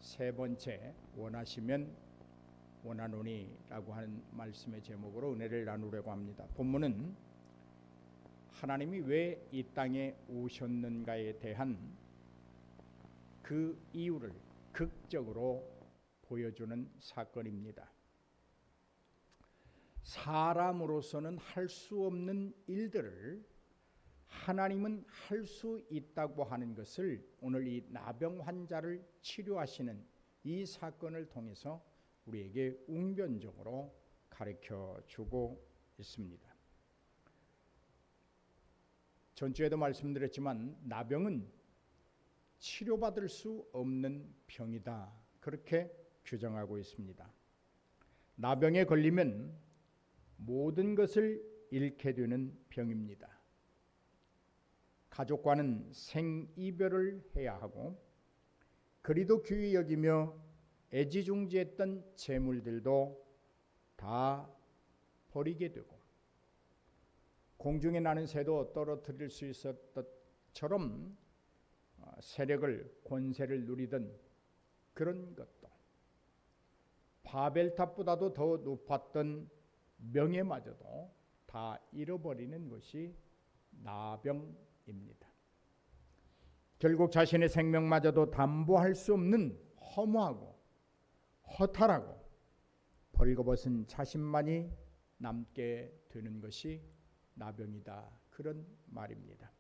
세 번째, 원하시면 원하노니라고 하는 말씀의 제목으로 은혜를 나누려고 합니다. 본문은 하나님이 왜 이 땅에 오셨는가에 대한 그 이유를 극적으로 보여주는 사건입니다. 사람으로서는 할 수 없는 일들을 하나님은 할 수 있다고 하는 것을 오늘 이 나병 환자를 치료하시는 이 사건을 통해서 우리에게 웅변적으로 가르쳐 주고 있습니다. 전주에도 말씀드렸지만 나병은 치료받을 수 없는 병이다, 그렇게 규정하고 있습니다. 나병에 걸리면 모든 것을 잃게 되는 병입니다. 가족과는 생이별을 해야 하고 그리도 귀히 여기며 애지중지했던 재물들도 다 버리게 되고 공중에 나는 새도 떨어뜨릴 수 있었던 것처럼 세력을, 권세를 누리던 그런 것도, 바벨탑보다도 더 높았던 명예마저도 다 잃어버리는 것이 나병입니다. 결국 자신의 생명마저도 담보할 수 없는 허무하고 허탈하고 벌거벗은 자신만이 남게 되는 것이 나병이다, 그런 말입니다.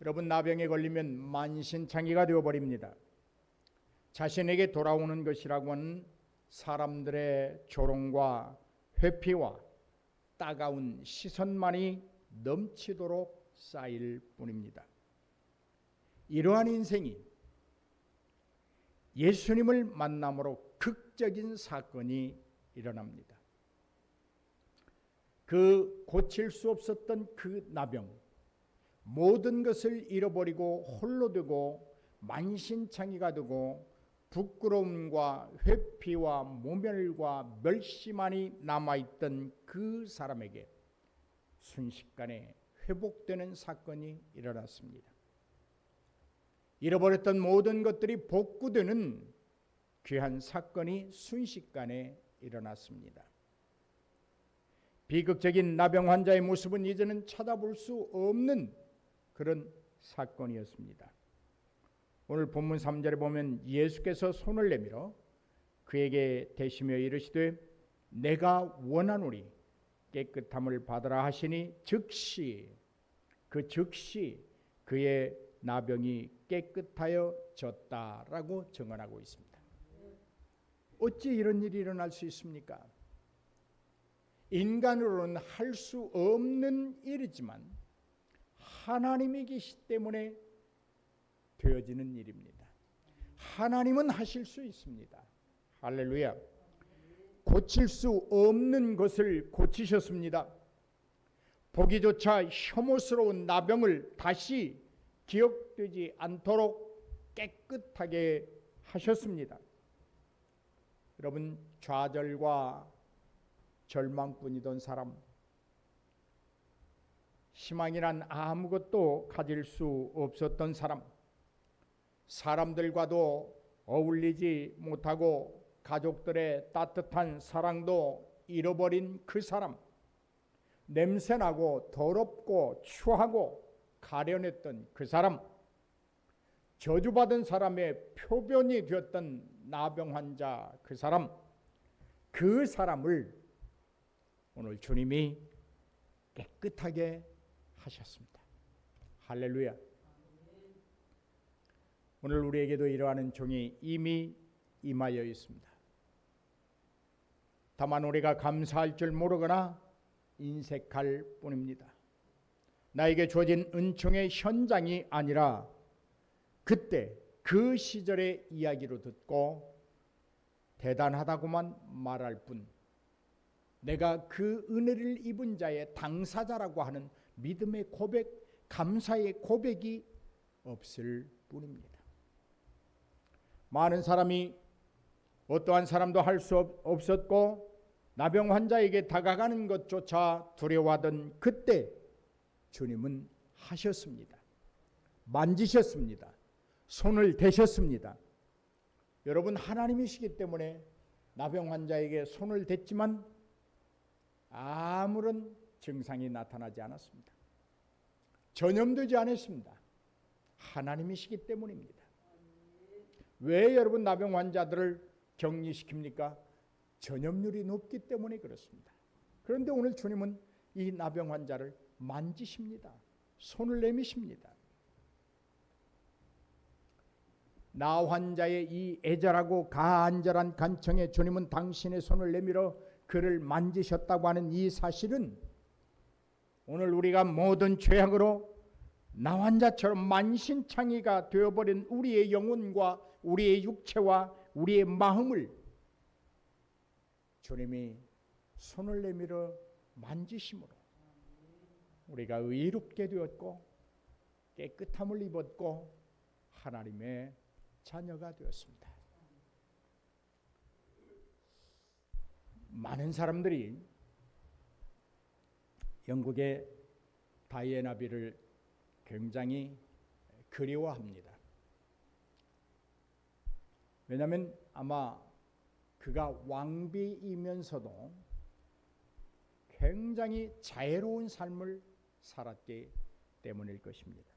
여러분, 나병에 걸리면 만신창이가 되어버립니다. 자신에게 돌아오는 것이라고 하는 사람들의 조롱과 회피와 따가운 시선만이 넘치도록 쌓일 뿐입니다. 이러한 인생이 예수님을 만남으로 극적인 사건이 일어납니다. 그 고칠 수 없었던 그 나병, 모든 것을 잃어버리고 홀로 되고 만신창이가 되고 부끄러움과 회피와 모멸과 멸시만이 남아있던 그 사람에게 순식간에 회복되는 사건이 일어났습니다. 잃어버렸던 모든 것들이 복구되는 귀한 사건이 순식간에 일어났습니다. 비극적인 나병 환자의 모습은 이제는 찾아볼 수 없는 그런 사건이었습니다. 오늘 본문 3절에 보면 예수께서 손을 내밀어 그에게 대시며 이르시되 내가 원하노니 깨끗함을 받으라 하시니 즉시 그의 나병이 깨끗하여졌다라고 증언하고 있습니다. 어찌 이런 일이 일어날 수 있습니까? 인간으로는 할 수 없는 일이지만 하나님이 계시기 때문에 되어지는 일입니다. 하나님은 하실 수 있습니다. 할렐루야. 고칠 수 없는 것을 고치셨습니다. 보기조차 혐오스러운 나병을 다시 기억되지 않도록 깨끗하게 하셨습니다. 여러분, 좌절과 절망뿐이던 사람, 희망이란 아무것도 가질 수 없었던 사람, 사람들과도 어울리지 못하고 가족들의 따뜻한 사랑도 잃어버린 그 사람, 냄새나고 더럽고 추하고 가련했던 그 사람, 저주받은 사람의 표변이 되었던 나병 환자 그 사람, 그 사람을 오늘 주님이 깨끗하게 하셨습니다. 할렐루야. 오늘 우리에게도 이러한 종이 이미 임하여 있습니다. 다만 우리가 감사할 줄 모르거나 인색할 뿐입니다. 나에게 주어진 은총의 현장이 아니라 그때 그 시절의 이야기로 듣고 대단하다고만 말할 뿐, 내가 그 은혜를 입은 자의 당사자라고 하는 믿음의 고백, 감사의 고백이 없을 뿐입니다. 많은 사람이 어떠한 사람도 할 수 없었고 나병 환자에게 다가가는 것조차 두려워하던 그때 주님은 하셨습니다. 만지셨습니다. 손을 대셨습니다. 여러분, 하나님이시기 때문에 나병 환자에게 손을 댔지만 아무런 증상이 나타나지 않았습니다. 전염되지 않았습니다. 하나님이시기 때문입니다. 왜 여러분 나병 환자들을 격리시킵니까? 전염률이 높기 때문에 그렇습니다. 그런데 오늘 주님은 이 나병 환자를 만지십니다. 손을 내미십니다. 나 환자의 이 애절하고 간절한 간청에 주님은 당신의 손을 내밀어 그를 만지셨다고 하는 이 사실은 오늘 우리가 모든 죄악으로 나 환자처럼 만신창이가 되어버린 우리의 영혼과 우리의 육체와 우리의 마음을 주님이 손을 내밀어 만지심으로 우리가 의롭게 되었고 깨끗함을 입었고 하나님의 자녀가 되었습니다. 많은 사람들이 영국의 다이애나 비를 굉장히 그리워합니다. 왜냐하면 아마 그가 왕비이면서도 굉장히 자애로운 삶을 살았기 때문일 것입니다.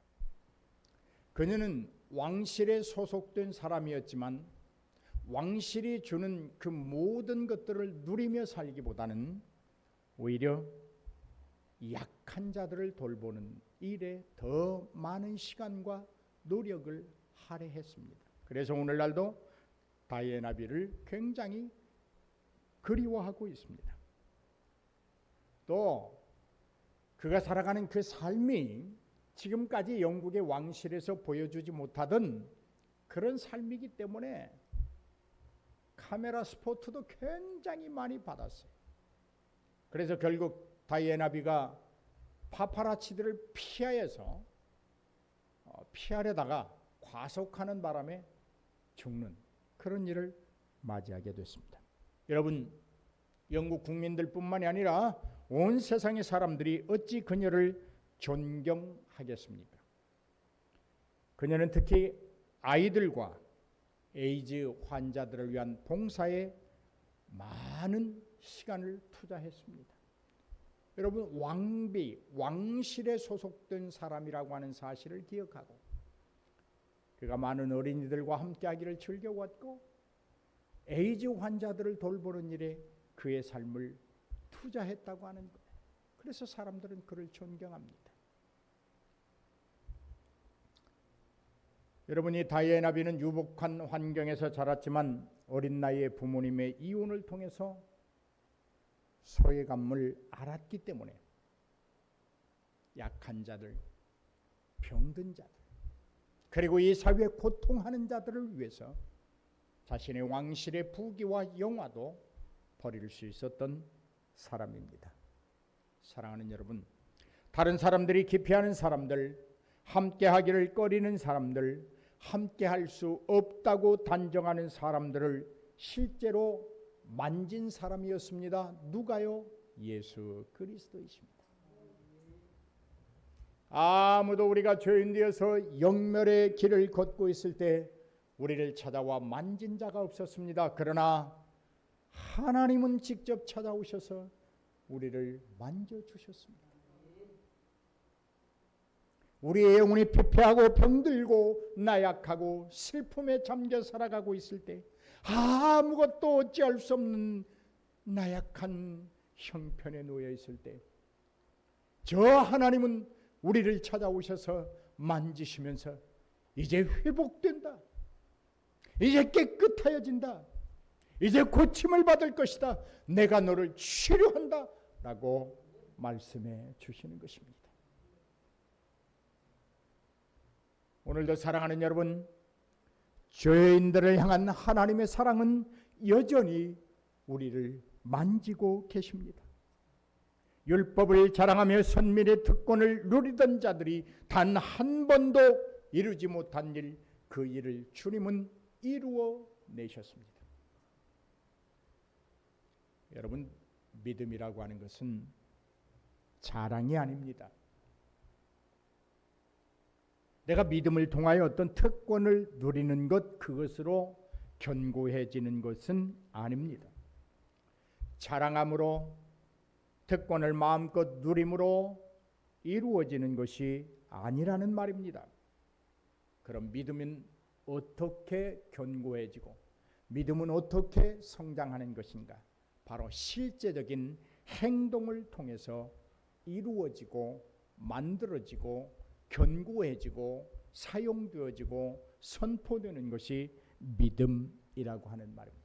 그녀는 왕실에 소속된 사람이었지만 왕실이 주는 그 모든 것들을 누리며 살기보다는 오히려 약한 자들을 돌보는 일에 더 많은 시간과 노력을 할애했습니다. 그래서 오늘날도 다이애나 비를 굉장히 그리워하고 있습니다. 또 그가 살아가는 그 삶이 지금까지 영국의 왕실에서 보여주지 못하던 그런 삶이기 때문에 카메라 스포트도 굉장히 많이 받았어요. 그래서 결국 다이애나 비가 파파라치들을 피하려다가 과속하는 바람에 죽는 그런 일을 맞이하게 됐습니다. 여러분, 영국 국민들뿐만이 아니라 온 세상의 사람들이 어찌 그녀를 존경하겠습니까? 그녀는 특히 아이들과 에이즈 환자들을 위한 봉사에 많은 시간을 투자했습니다. 여러분, 왕실에 소속된 사람이라고 하는 사실을 기억하고 그가 많은 어린이들과 함께하기를 즐겨왔고 에이즈 환자들을 돌보는 일에 그의 삶을 투자했다고 하는 거예요. 그래서 사람들은 그를 존경합니다. 여러분이 다이애나 비는 유복한 환경에서 자랐지만 어린 나이에 부모님의 이혼을 통해서 소외감을 알았기 때문에 약한 자들, 병든 자들, 그리고 이 사회에 고통하는 자들을 위해서 자신의 왕실의 부귀와 영화도 버릴 수 있었던 사람입니다. 사랑하는 여러분, 다른 사람들이 기피하는 사람들, 함께하기를 꺼리는 사람들, 함께할 수 없다고 단정하는 사람들을 실제로 만진 사람이었습니다. 누가요? 예수 그리스도이십니다. 아무도 우리가 죄인 되어서 영멸의 길을 걷고 있을 때 우리를 찾아와 만진 자가 없었습니다. 그러나 하나님은 직접 찾아오셔서 우리를 만져주셨습니다. 우리의 영혼이 피폐하고 병들고 나약하고 슬픔에 잠겨 살아가고 있을 때 아무것도 어찌할 수 없는 나약한 형편에 놓여 있을 때 저 하나님은 우리를 찾아오셔서 만지시면서 이제 회복된다, 이제 깨끗하여진다, 이제 고침을 받을 것이다, 내가 너를 치료한다 라고 말씀해 주시는 것입니다. 오늘도 사랑하는 여러분, 죄인들을 향한 하나님의 사랑은 여전히 우리를 만지고 계십니다. 율법을 자랑하며 선민의 특권을 누리던 자들이 단 한 번도 이루지 못한 일, 그 일을 주님은 이루어 내셨습니다. 여러분, 믿음이라고 하는 것은 자랑이 아닙니다. 내가 믿음을 통하여 어떤 특권을 누리는 것, 그것으로 견고해지는 것은 아닙니다. 자랑함으로 특권을 마음껏 누림으로 이루어지는 것이 아니라는 말입니다. 그럼 믿음은 어떻게 견고해지고 믿음은 어떻게 성장하는 것인가? 바로 실제적인 행동을 통해서 이루어지고 만들어지고 견고해지고 사용되어지고 선포되는 것이 믿음이라고 하는 말입니다.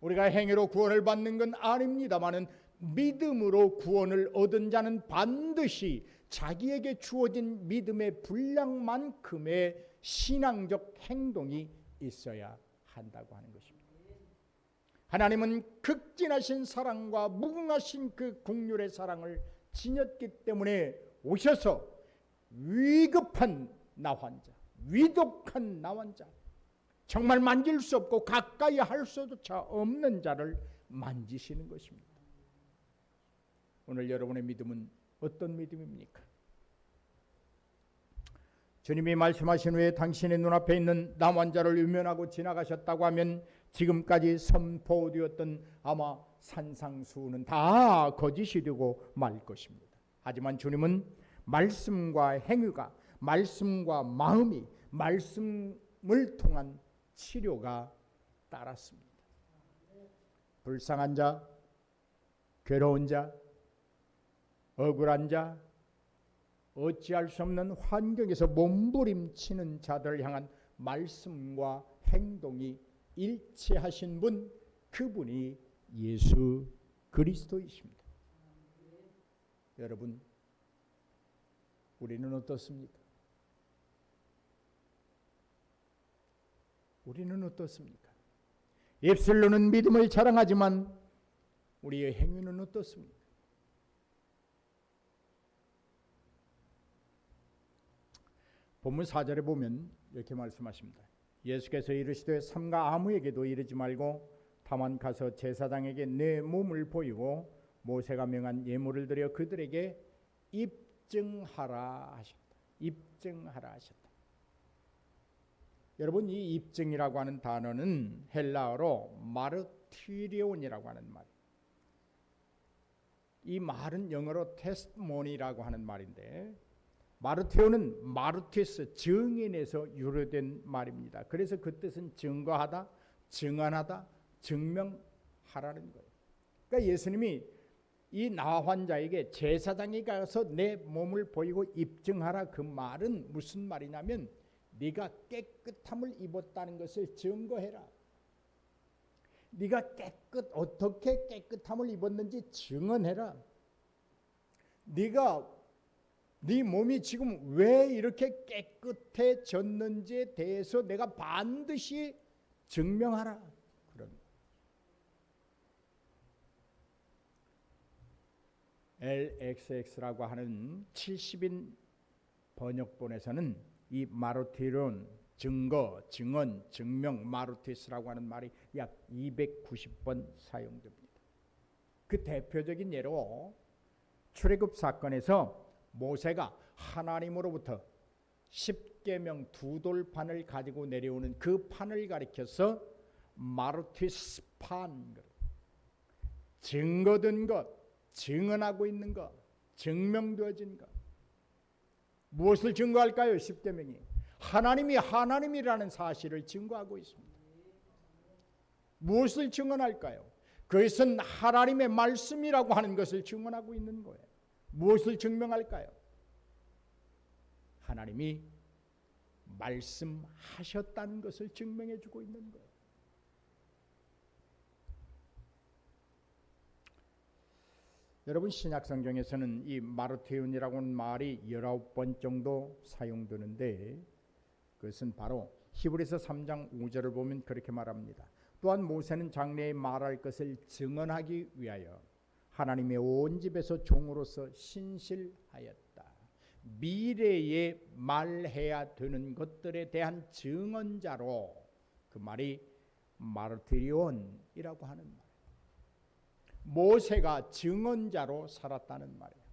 우리가 행위로 구원을 받는 건 아닙니다마는 믿음으로 구원을 얻은 자는 반드시 자기에게 주어진 믿음의 분량만큼의 신앙적 행동이 있어야 한다고 하는 것입니다. 하나님은 극진하신 사랑과 무궁하신 그 긍휼의 사랑을 지녔기 때문에 오셔서 위급한 나 환자, 위독한 나 환자, 정말 만질 수 없고 가까이 할 수조차 없는 자를 만지시는 것입니다. 오늘 여러분의 믿음은 어떤 믿음입니까? 주님이 말씀하신 후에 당신의 눈앞에 있는 나 환자를 외면하고 지나가셨다고 하면 지금까지 선포되었던 아마 산상수훈은 다 거짓이 되고 말 것입니다. 하지만 주님은 말씀과 행위가, 말씀과 마음이, 말씀을 통한 치료가 따랐습니다. 불쌍한 자, 괴로운 자, 억울한 자, 어찌할 수 없는 환경에서 몸부림치는 자들을 향한 말씀과 행동이 일치하신 분, 그분이 예수 그리스도이십니다. 여러분, 우리는 어떻습니까? 우리는 어떻습니까? 입술로는 믿음을 자랑하지만 우리의 행위는 어떻습니까? 본문 4절에 보면 이렇게 말씀하십니다. 예수께서 이르시되 삼가 아무에게도 이르지 말고 다만 가서 제사장에게 내 몸을 보이고 모세가 명한 예물을 드려 그들에게 입증하라 하셨다. 입증하라 하셨다. 여러분, 이 입증이라고 하는 단어는 헬라어로 마르티리온이라고 하는 말. 이 말은 영어로 테스트모니라고 하는 말인데, 마르티오는 마르티스, 증인에서 유래된 말입니다. 그래서 그 뜻은 증거하다, 증언하다, 증명하라는 거예요. 그러니까 예수님이 이 나 환자에게 제사장이 가서 내 몸을 보이고 입증하라, 그 말은 무슨 말이냐면 네가 깨끗함을 입었다는 것을 증거해라. 네가 어떻게 깨끗함을 입었는지 증언해라. 네 몸이 지금 왜 이렇게 깨끗해졌는지에 대해서 내가 반드시 증명하라. 그런 LXX라고 하는 70인 번역본에서는 이 마르티론, 증거, 증언, 증명, 마르티스라고 하는 말이 약 290번 사용됩니다. 그 대표적인 예로 출애굽 사건에서 모세가 하나님으로부터 십계명 두 돌판을 가지고 내려오는 그 판을 가리켜서 마르티스 판, 증거된 것, 증언하고 있는 것, 증명되어진 것. 무엇을 증거할까요? 십계명이 하나님이 하나님이라는 사실을 증거하고 있습니다. 무엇을 증언할까요? 그것은 하나님의 말씀이라고 하는 것을 증언하고 있는 거예요. 무엇을 증명할까요? 하나님이 말씀하셨다는 것을 증명해 주고 있는 거예요. 여러분, 신약성경에서는 이 마르테온이라고 하는 말이 19번 정도 사용되는데 그것은 바로 히브리서 3장 5절을 보면 그렇게 말합니다. 또한 모세는 장래에 말할 것을 증언하기 위하여 하나님의 온 집에서 종으로서 신실하였다. 미래에 말해야 되는 것들에 대한 증언자로, 그 말이 마르티리온이라고 하는 말. 모세가 증언자로 살았다는 말이에요.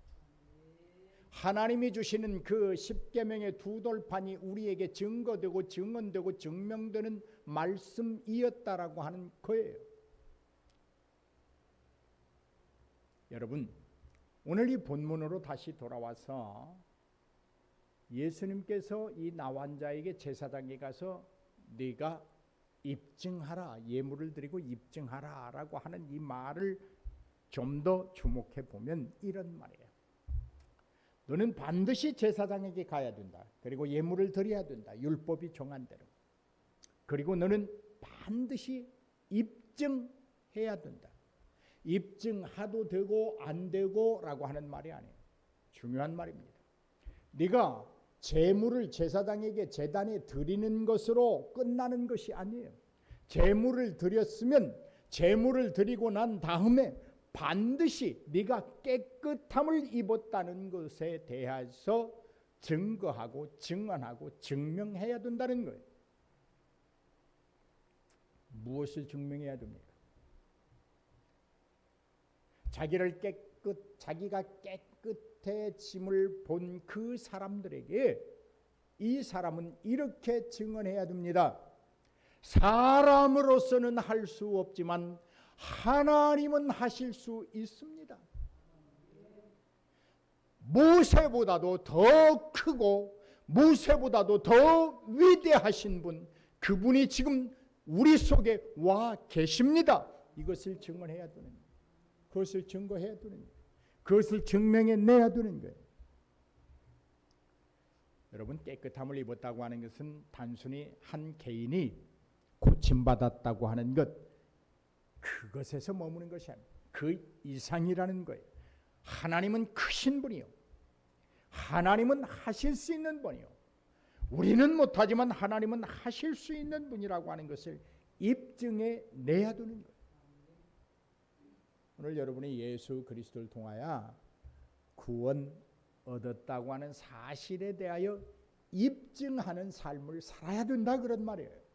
하나님이 주시는 그 십계명의 두 돌판이 우리에게 증거되고 증언되고 증명되는 말씀이었다라고 하는 거예요. 여러분, 오늘 이 본문으로 다시 돌아와서 예수님께서 이 나환자에게 제사장에 가서 네가 입증하라, 예물을 드리고 입증하라 라고 하는 이 말을 좀 더 주목해 보면 이런 말이에요. 너는 반드시 제사장에게 가야 된다. 그리고 예물을 드려야 된다. 율법이 정한 대로. 그리고 너는 반드시 입증해야 된다. 입증하도 되고 안 되고 라고 하는 말이 아니에요. 중요한 말입니다. 네가 제물을 제사장에게 제단에 드리는 것으로 끝나는 것이 아니에요. 제물을 드렸으면 제물을 드리고 난 다음에 반드시 네가 깨끗함을 입었다는 것에 대해서 증거하고 증언하고 증명해야 된다는 거예요. 무엇을 증명해야 됩니까? 자기가 깨끗해짐을 본 그 사람들에게 이 사람은 이렇게 증언해야 됩니다. 사람으로서는 할 수 없지만 하나님은 하실 수 있습니다. 모세보다도 더 크고 모세보다도 더 위대하신 분, 그분이 지금 우리 속에 와 계십니다. 이것을 증언해야 되는 거예요. 그것을 증거해야 되는 거예요. 그것을 증명해내야 되는 거예요. 여러분, 깨끗함을 입었다고 하는 것은 단순히 한 개인이 고침받았다고 하는 것, 그것에서 머무는 것이 아니에요. 그 이상이라는 거예요. 하나님은 크신 분이요, 하나님은 하실 수 있는 분이요, 우리는 못하지만 하나님은 하실 수 있는 분이라고 하는 것을 입증해 내야 되는 거예요. 오늘 여러분이 예수 그리스도를 통하여 구원 얻었다고 하는 사실에 대하여 입증하는 삶을 살아야 된다, 그런 말이에요.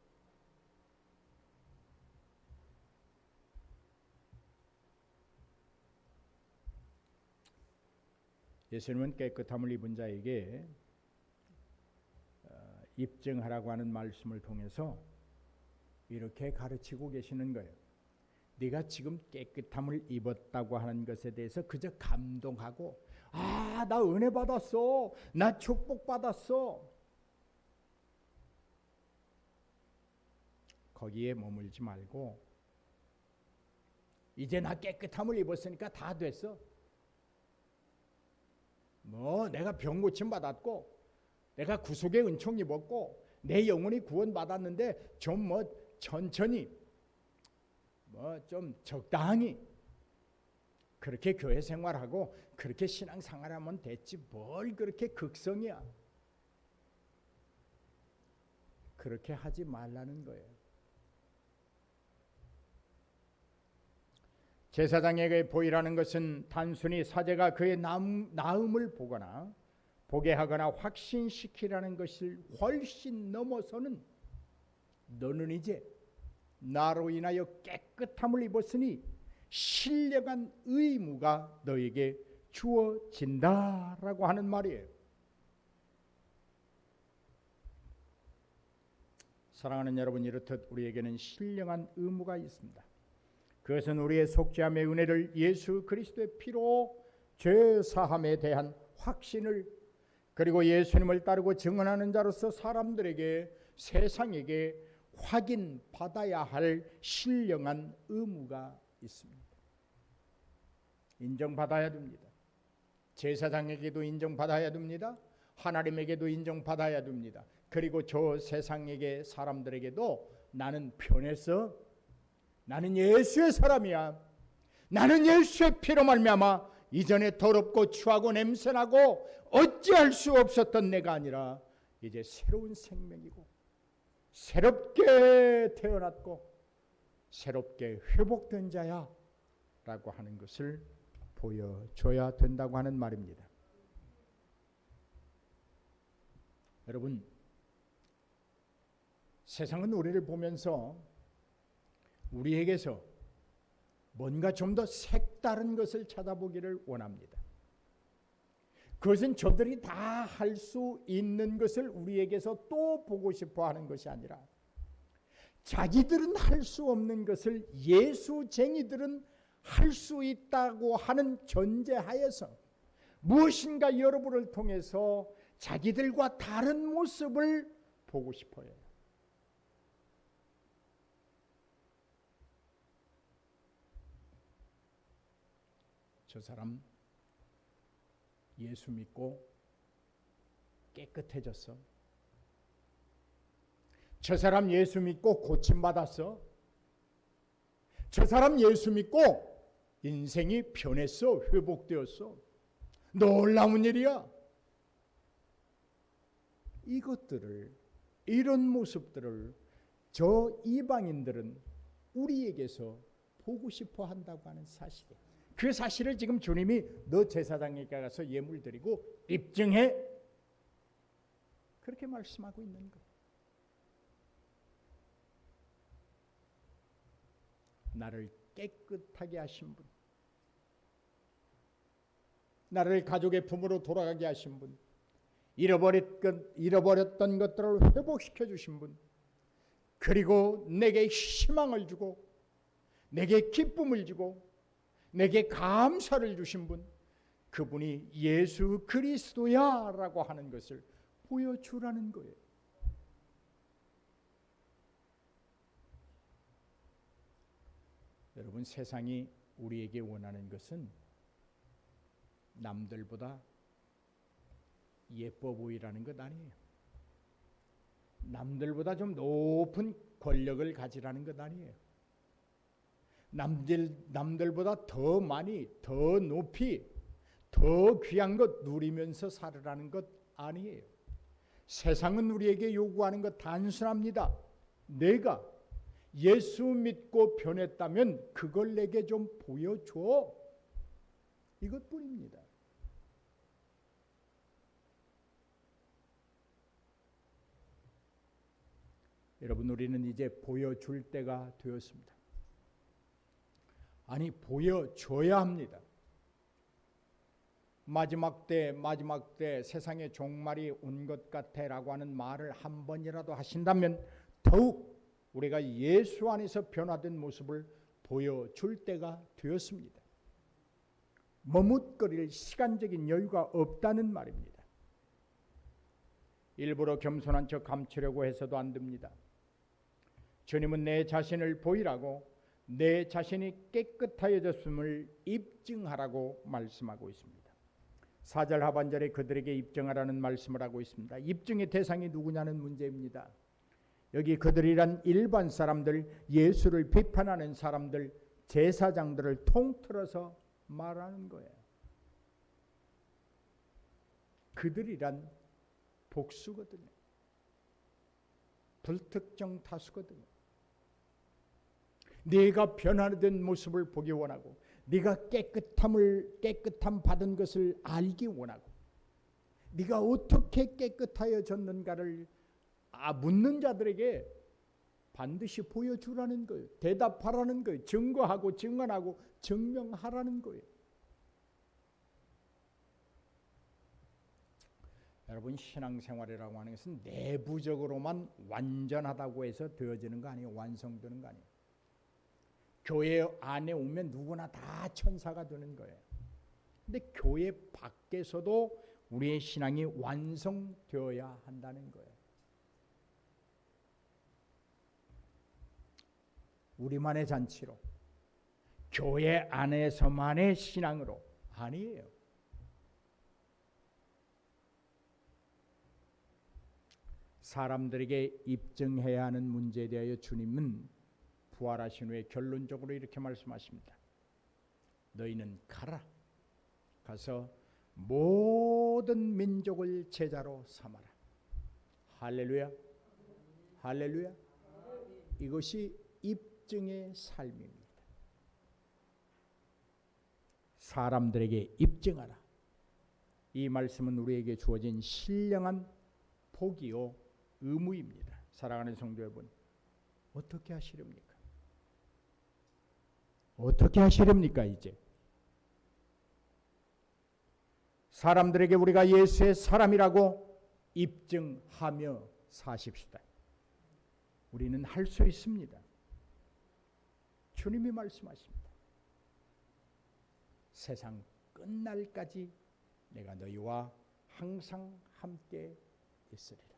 예수님은 깨끗함을 입은 자에게 입증하라고 하는 말씀을 통해서 이렇게 가르치고 계시는 거예요. 네가 지금 깨끗함을 입었다고 하는 것에 대해서 그저 감동하고, 아, 나 은혜 받았어, 나 축복 받았어, 거기에 머물지 말고 이제 나 깨끗함을 입었으니까 다 됐어, 뭐 내가 병 고침 받았고 내가 구속의 은총 입었고 내 영혼이 구원 받았는데 좀 뭐 천천히 뭐 좀 적당히 그렇게 교회 생활하고 그렇게 신앙 생활하면 됐지 뭘 그렇게 극성이야. 그렇게 하지 말라는 거예요. 제사장에게 보이라는 것은 단순히 사제가 그의 나음을 보거나 보게 하거나 확신시키라는 것을 훨씬 넘어서는, 너는 이제 나로 인하여 깨끗함을 입었으니 신령한 의무가 너에게 주어진다라고 하는 말이에요. 사랑하는 여러분, 이렇듯 우리에게는 신령한 의무가 있습니다. 그것은 우리의 속죄함의 은혜를 예수 그리스도의 피로 죄사함에 대한 확신을, 그리고 예수님을 따르고 증언하는 자로서 사람들에게, 세상에게 확인받아야 할 신령한 의무가 있습니다. 인정받아야 됩니다. 제사장에게도 인정받아야 됩니다. 하나님에게도 인정받아야 됩니다. 그리고 저 세상에게, 사람들에게도 나는 변했어, 나는 예수의 사람이야, 나는 예수의 피로 말미암아 이전에 더럽고 추하고 냄새나고 어찌할 수 없었던 내가 아니라 이제 새로운 생명이고 새롭게 태어났고 새롭게 회복된 자야 라고 하는 것을 보여줘야 된다고 하는 말입니다. 여러분, 세상은 우리를 보면서 우리에게서 뭔가 좀 더 색다른 것을 찾아보기를 원합니다. 그것은 저들이 다 할 수 있는 것을 우리에게서 또 보고 싶어 하는 것이 아니라 자기들은 할 수 없는 것을 예수쟁이들은 할 수 있다고 하는 전제하에서 무엇인가 여러분을 통해서 자기들과 다른 모습을 보고 싶어요. 저 사람 예수 믿고 깨끗해졌어. 저 사람 예수 믿고 고침받았어. 저 사람 예수 믿고 인생이 변했어. 회복되었어. 놀라운 일이야. 이것들을, 이런 모습들을 저 이방인들은 우리에게서 보고 싶어 한다고 하는 사실이에요. 그 사실을 지금 주님이 너 제사장에게 가서 예물 드리고 입증해, 그렇게 말씀하고 있는 거예요. 나를 깨끗하게 하신 분, 나를 가족의 품으로 돌아가게 하신 분, 잃어버렸던 것들을 회복시켜 주신 분, 그리고 내게 희망을 주고 내게 기쁨을 주고 내게 감사를 주신 분, 그분이 예수 그리스도야 라고 하는 것을 보여주라는 거예요. 여러분, 세상이 우리에게 원하는 것은 남들보다 예뻐 보이라는 것 아니에요. 남들보다 좀 높은 권력을 가지라는 것 아니에요. 남들보다 더 많이, 더 높이, 더 귀한 것 누리면서 살으라는 것 아니에요. 세상은 우리에게 요구하는 것 단순합니다. 내가 예수 믿고 변했다면 그걸 내게 좀 보여줘. 이것뿐입니다. 여러분, 우리는 이제 보여줄 때가 되었습니다. 아니, 보여줘야 합니다. 마지막 때 세상의 종말이 온 것 같아 라고 하는 말을 한 번이라도 하신다면 더욱 우리가 예수 안에서 변화된 모습을 보여줄 때가 되었습니다. 머뭇거릴 시간적인 여유가 없다는 말입니다. 일부러 겸손한 척 감추려고 해서도 안 됩니다. 주님은 내 자신을 보이라고, 내 자신이 깨끗하여졌음을 입증하라고 말씀하고 있습니다. 4절 하반절에 그들에게 입증하라는 말씀을 하고 있습니다. 입증의 대상이 누구냐는 문제입니다. 여기 그들이란 일반 사람들, 예수를 비판하는 사람들, 제사장들을 통틀어서 말하는 거예요. 그들이란 복수거든요. 불특정 다수거든요. 네가 변화된 모습을 보기 원하고, 네가 깨끗함 받은 것을 알기 원하고, 네가 어떻게 깨끗하여졌는가를 묻는 자들에게 반드시 보여주라는 거예요. 대답하라는 거예요. 증거하고 증언하고 증명하라는 거예요. 여러분, 신앙생활이라고 하는 것은 내부적으로만 완전하다고 해서 되어지는 거 아니에요. 완성되는 거 아니에요. 교회 안에 오면 누구나 다 천사가 되는 거예요. 근데 교회 밖에서도 우리의 신앙이 완성되어야 한다는 거예요. 우리만의 잔치로, 교회 안에서만의 신앙으로 아니에요. 사람들에게 입증해야 하는 문제에 대하여 주님은 부활하신 후에 결론적으로 이렇게 말씀하십니다. 너희는 가서 모든 민족을 제자로 삼아라. 할렐루야, 할렐루야. 이것이 입증의 삶입니다. 사람들에게 입증하라. 이 말씀은 우리에게 주어진 신령한 복이요 의무입니다. 사랑하는 성도 여러분, 어떻게 하시렵니까? 어떻게 하시렵니까? 이제 사람들에게 우리가 예수의 사람이라고 입증하며 사십시다. 우리는 할 수 있습니다. 주님이 말씀하십니다. 세상 끝날까지 내가 너희와 항상 함께 있으리라.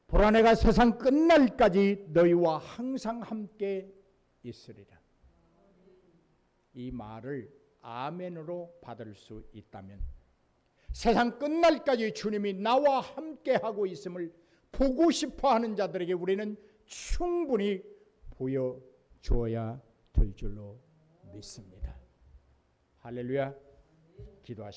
보라, 내가 세상 끝날까지 너희와 항상 함께 있으리라. 이 말을 아멘으로 받을 수 있다면 세상 끝날까지 주님이 나와 함께 하고 있음을 보고 싶어하는 자들에게 우리는 충분히 보여주어야 될 줄로 믿습니다. 할렐루야. 기도하시겠습니다.